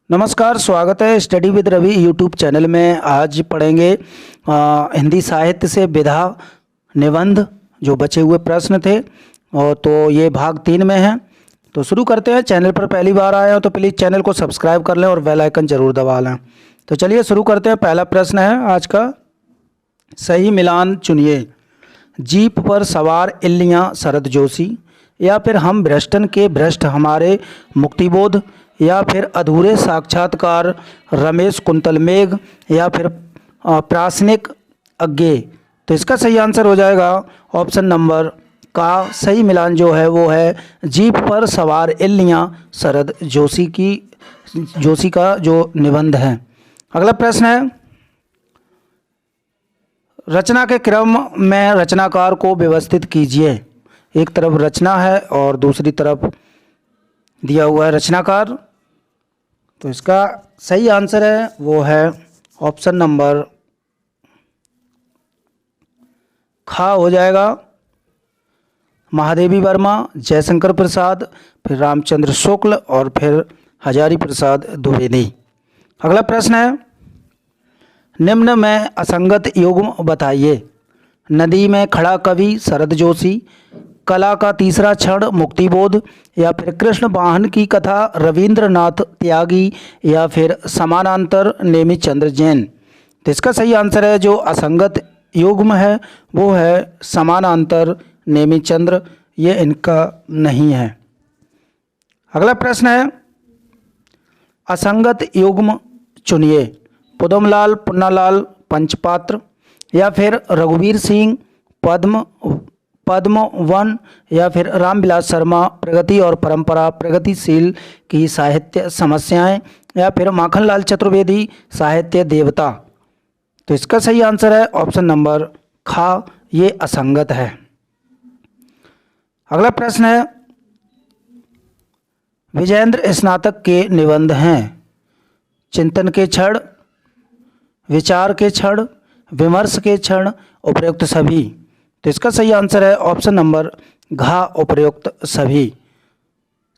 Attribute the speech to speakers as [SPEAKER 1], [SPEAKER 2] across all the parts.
[SPEAKER 1] नमस्कार, स्वागत है study with Ravi YouTube channel में। आज पढ़ेंगे हिंदी साहित्य से विधा निबंध, जो बचे हुए प्रश्न थे। और तो ये भाग 3 में है। तो शुरू करते हैं। चैनल पर पहली बार आए हो तो प्लीज़ चैनल को सब्सक्राइब कर लें और बेल आइकन जरूर दबा लें। तो चलिए शुरू करते हैं। पहला प्रश्न है आज का, सही मिलान चुनिए। जीप पर सवार इल्लियाँ शरद जोशी, या फिर हम भ्रष्टन के भ्रष्ट हमारे मुक्तिबोध, या फिर अधूरे साक्षात्कार रमेश कुंतल मेघ, या फिर प्रासनिक अज्ञे। तो इसका सही आंसर हो जाएगा ऑप्शन नंबर का। सही मिलान जो है वो है जीप पर सवार इल्लियाँ शरद जोशी का जो निबंध है। अगला प्रश्न है, रचना के क्रम में रचनाकार को व्यवस्थित कीजिए। एक तरफ रचना है और दूसरी तरफ दिया हुआ है रचनाकार। तो इसका सही आंसर है वो है ऑप्शन नंबर खा हो जाएगा। महादेवी वर्मा, जयशंकर प्रसाद, फिर रामचंद्र शुक्ल और फिर हजारी प्रसाद द्विवेदी। अगला प्रश्न है, निम्न में असंगत युग्म बताइए। नदी में खड़ा कवि शरद जोशी, कला का तीसरा क्षण मुक्तिबोध, या फिर कृष्ण वाहन की कथा रविंद्रनाथ त्यागी, या फिर समानांतर नेमित चंद्र जैन। तो इसका सही आंसर है जो असंगत युग्म है वो है समानांतर नेमित चंद्र, ये इनका नहीं है। अगला प्रश्न है, असंगत युग्म चुनिए। पुदमलाल पुन्नालाल पंचपात्र, या फिर रघुवीर सिंह पद्म वन, या फिर रामविलास शर्मा प्रगति और परंपरा प्रगतिशील की साहित्य समस्याएं, या फिर माखनलाल चतुर्वेदी साहित्य देवता। तो इसका सही आंसर है ऑप्शन नंबर खा, ये असंगत है। अगला प्रश्न है, विजयेंद्र स्नातक के निबंध हैं। चिंतन के क्षण, विचार के क्षण, विमर्श के क्षण, उपयुक्त सभी। तो इसका सही आंसर है ऑप्शन नंबर घा, उपयुक्त सभी।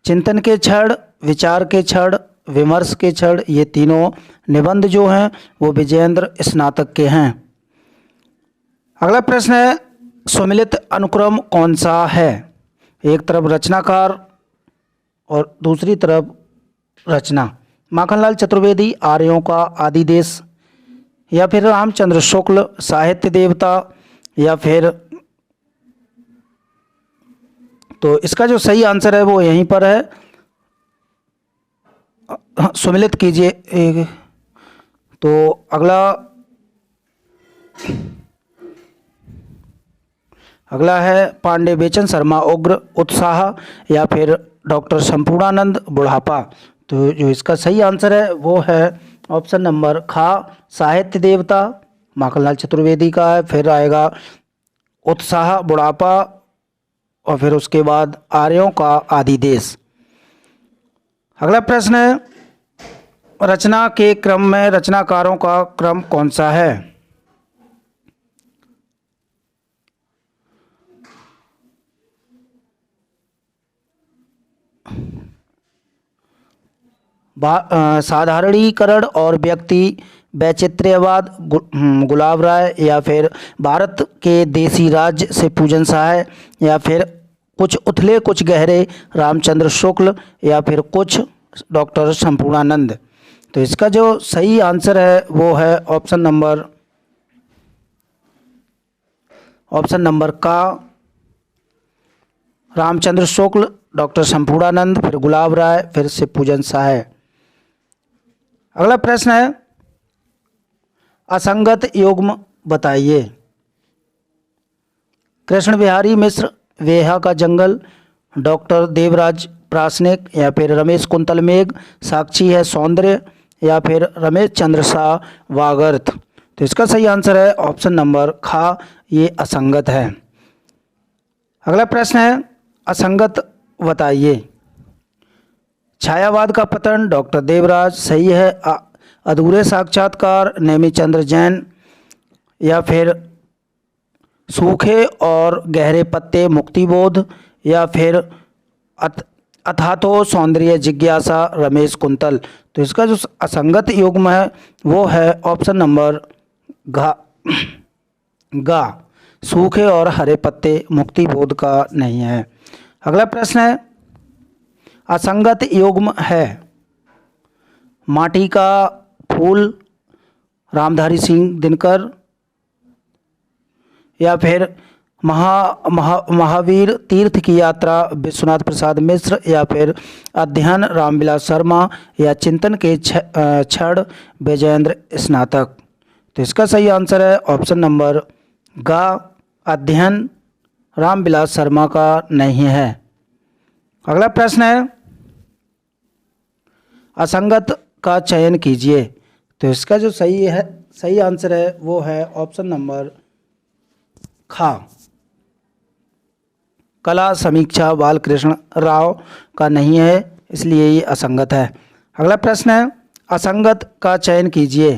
[SPEAKER 1] चिंतन के क्षण, विचार के क्षण, विमर्श के क्षण, ये तीनों निबंध जो हैं वो विजयेंद्र स्नातक के हैं। अगला प्रश्न है, सुमिलित अनुक्रम कौन सा है। एक तरफ रचनाकार और दूसरी तरफ रचना। माखनलाल चतुर्वेदी आर्यों का आदिदेश, या फिर रामचंद्र शुक्ल साहित्य देवता, या फिर तो इसका जो सही आंसर है वो यहीं पर है। सुमिलित कीजिए। तो अगला है पांडे बेचन शर्मा उग्र उत्साह, या फिर डॉक्टर संपूर्णानंद बुढ़ापा। तो जो इसका सही आंसर है वो है ऑप्शन नंबर खा, साहित्य देवता माखनलाल चतुर्वेदी का है, फिर आएगा उत्साह बुढ़ापा, और फिर उसके बाद आर्यों का आदिदेश। अगला प्रश्न है, रचना के क्रम में रचनाकारों का क्रम कौन सा है। साधारणीकरण और व्यक्ति वैचित्र्यवाद गुलाब राय, या फिर भारत के देसी राज्य से पूजन सहाय, या फिर कुछ उथले कुछ गहरे रामचंद्र शुक्ल, या फिर कुछ डॉक्टर संपूर्णानंद। तो इसका जो सही आंसर है वो है ऑप्शन नंबर का, रामचंद्र शुक्ल, डॉक्टर संपूर्णानंद, फिर गुलाब राय, फिर से पूजन सहाय। अगला प्रश्न है, असंगत युग्म बताइए। कृष्ण बिहारी मिश्र वेहा का जंगल, डॉक्टर देवराज प्रासनिक, या फिर रमेश कुंतल मेघ साक्षी है सौंदर्य, या फिर रमेश चंद्र शाह वागर्थ। तो इसका सही आंसर है ऑप्शन नंबर खा, ये असंगत है। अगला प्रश्न है, असंगत बताइए। छायावाद का पतन डॉक्टर देवराज सही है। अधूरे साक्षात्कार नेमित चंद्र जैन, या फिर सूखे और गहरे पत्ते मुक्तिबोध, या फिर अथातो सौंदर्य जिज्ञासा रमेश कुंतल। तो इसका जो असंगत युग्म है वो है ऑप्शन नंबर गा, सूखे और हरे पत्ते मुक्ति बोध का नहीं है। अगला प्रश्न है, असंगत युग्म है माटी का फूल रामधारी सिंह दिनकर, या फिर महावीर तीर्थ की यात्रा विश्वनाथ प्रसाद मिश्र, या फिर अध्ययन रामविलास शर्मा, या चिंतन के क्षण विजयेंद्र स्नातक। तो इसका सही आंसर है ऑप्शन नंबर गा, अध्ययन रामविलास शर्मा का नहीं है। अगला प्रश्न है, असंगत का चयन कीजिए। तो इसका जो सही आंसर है वो है ऑप्शन नंबर खा, कला समीक्षा बालकृष्ण राव का नहीं है, इसलिए ये असंगत है। अगला प्रश्न है, असंगत का चयन कीजिए।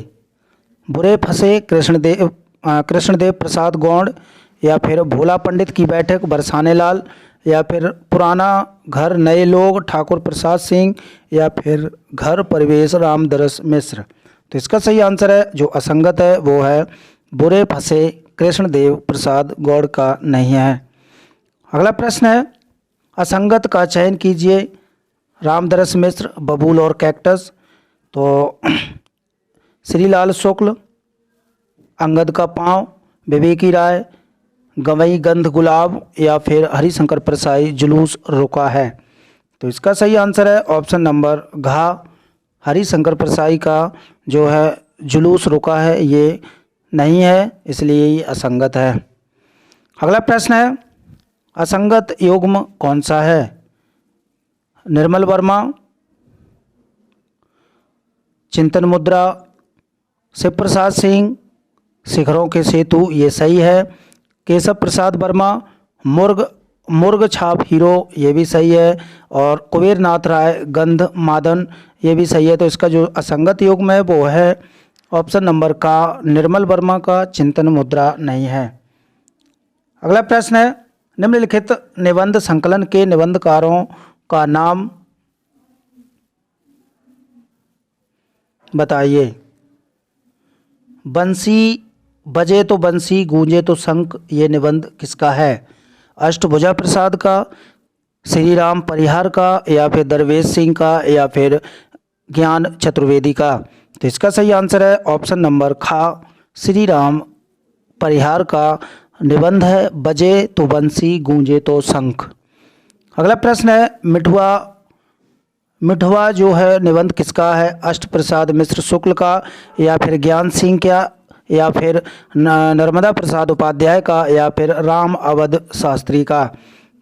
[SPEAKER 1] बुरे फंसे कृष्णदेव प्रसाद गौड़, या फिर भोला पंडित की बैठक बरसाने लाल, या फिर पुराना घर नए लोग ठाकुर प्रसाद सिंह, या फिर घर परिवेश रामदरस मिश्र। तो इसका सही आंसर है जो असंगत है वो है बुरे फंसे कृष्णदेव प्रसाद गौड़ का नहीं है। अगला प्रश्न है, असंगत का चयन कीजिए। रामदरस मिश्र, बबूल और कैक्टस। तो श्रीलाल शुक्ल, अंगद का पाँव, विवेकी राय, गवई गंध गुलाब, या फिर हरिशंकर प्रसाई जुलूस रुका है। तो इसका सही आंसर है ऑप्शन नंबर घा, हरिशंकर प्रसाई का जो है जुलूस रुका है ये नहीं है, इसलिए ये असंगत है। अगला प्रश्न है, असंगत युग्म कौन सा है? निर्मल वर्मा, चिंतन मुद्रा, शिव प्रसाद सिंह, शिखरों के सेतु ये सही है। केशव प्रसाद वर्मा, मुर्ग छाप हीरो ये भी सही है। और कुबेर नाथ राय गंध मादन ये भी सही है। तो इसका जो असंगत युग्म है वो है ऑप्शन नंबर का, निर्मल वर्मा का चिंतन मुद्रा नहीं है। अगला प्रश्न है, निम्नलिखित निबंध संकलन के निबंधकारों का नाम बताइए। बंसी बजे तो बंसी गूंजे तो शंख, ये निबंध किसका है? अष्टभुजा प्रसाद का, श्री राम परिहार का, या फिर दरवेश सिंह का, या फिर ज्ञान चतुर्वेदी का। तो इसका सही आंसर है ऑप्शन नंबर खा, श्री राम परिहार का निबंध है बजे तो बंसी गूंजे तो शंख। अगला प्रश्न है, मिठवा जो है निबंध किसका है? अष्ट प्रसाद मिश्र शुक्ल का, या फिर ज्ञान सिंह का, या फिर नर्मदा प्रसाद उपाध्याय का, या फिर राम अवध शास्त्री का।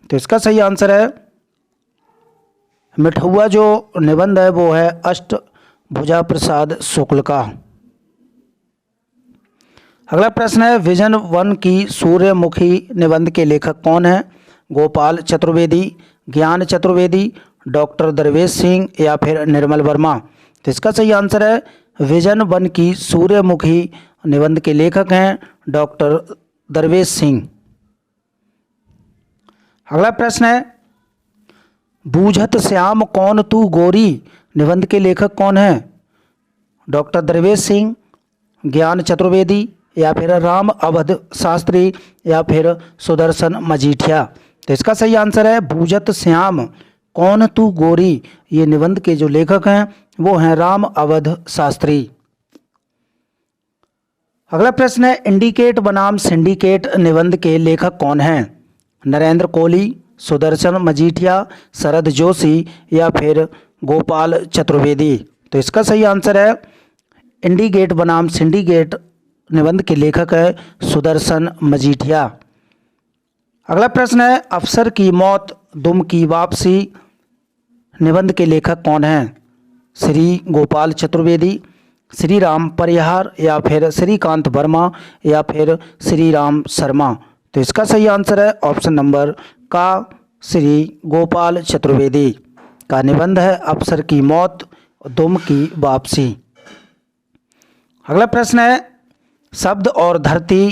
[SPEAKER 1] तो इसका सही आंसर है मिठुआ जो निबंध है वो है अष्टभुजा प्रसाद शुक्ल का। अगला प्रश्न है, विजन 1 की सूर्यमुखी निबंध के लेखक कौन है? गोपाल चतुर्वेदी, ज्ञान चतुर्वेदी, डॉक्टर दरवेश सिंह, या फिर निर्मल वर्मा। तो इसका सही आंसर है विजन 1 की सूर्यमुखी निबंध के लेखक हैं डॉक्टर दरवेश सिंह। अगला प्रश्न है, बूझत श्याम कौन तू गोरी निबंध के लेखक कौन है? डॉक्टर दरवेश सिंह, ज्ञान चतुर्वेदी, या फिर राम अवध शास्त्री, या फिर सुदर्शन मजीठिया। तो इसका सही आंसर है बूझत श्याम कौन तू गोरी। ये निबंध के जो लेखक हैं वो हैं राम अवध शास्त्री। अगला प्रश्न है, इंडिकेट बनाम सिंडिकेट निबंध के लेखक कौन हैं? नरेंद्र कोहली, सुदर्शन मजीठिया, शरद जोशी, या फिर गोपाल चतुर्वेदी। तो इसका सही आंसर है इंडिकेट बनाम सिंडिकेट निबंध के लेखक है सुदर्शन मजीठिया। अगला प्रश्न है, अफसर की मौत दुम की वापसी निबंध के लेखक कौन हैं? श्री गोपाल चतुर्वेदी, श्री राम परिहार, या फिर श्रीकांत वर्मा, या फिर श्री राम शर्मा। तो इसका सही आंसर है ऑप्शन नंबर का, श्री गोपाल चतुर्वेदी का निबंध है अफसर की मौत दुम की वापसी। अगला प्रश्न है, शब्द और धरती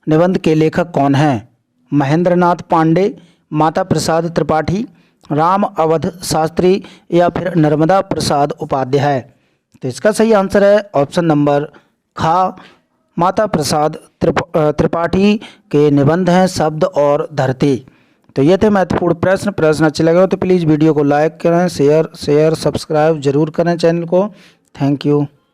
[SPEAKER 1] निबंध के लेखक कौन हैं? महेंद्र नाथ पांडे, माता प्रसाद त्रिपाठी, राम अवध शास्त्री या फिर नर्मदा प्रसाद उपाध्याय। तो इसका सही आंसर है ऑप्शन नंबर खा, माता प्रसाद त्रिपाठी के निबंध हैं शब्द और धरती। तो ये थे महत्वपूर्ण प्रश्न अच्छे लगे हो तो प्लीज़ वीडियो को लाइक करें, शेयर सब्सक्राइब जरूर करें चैनल को। Thank you.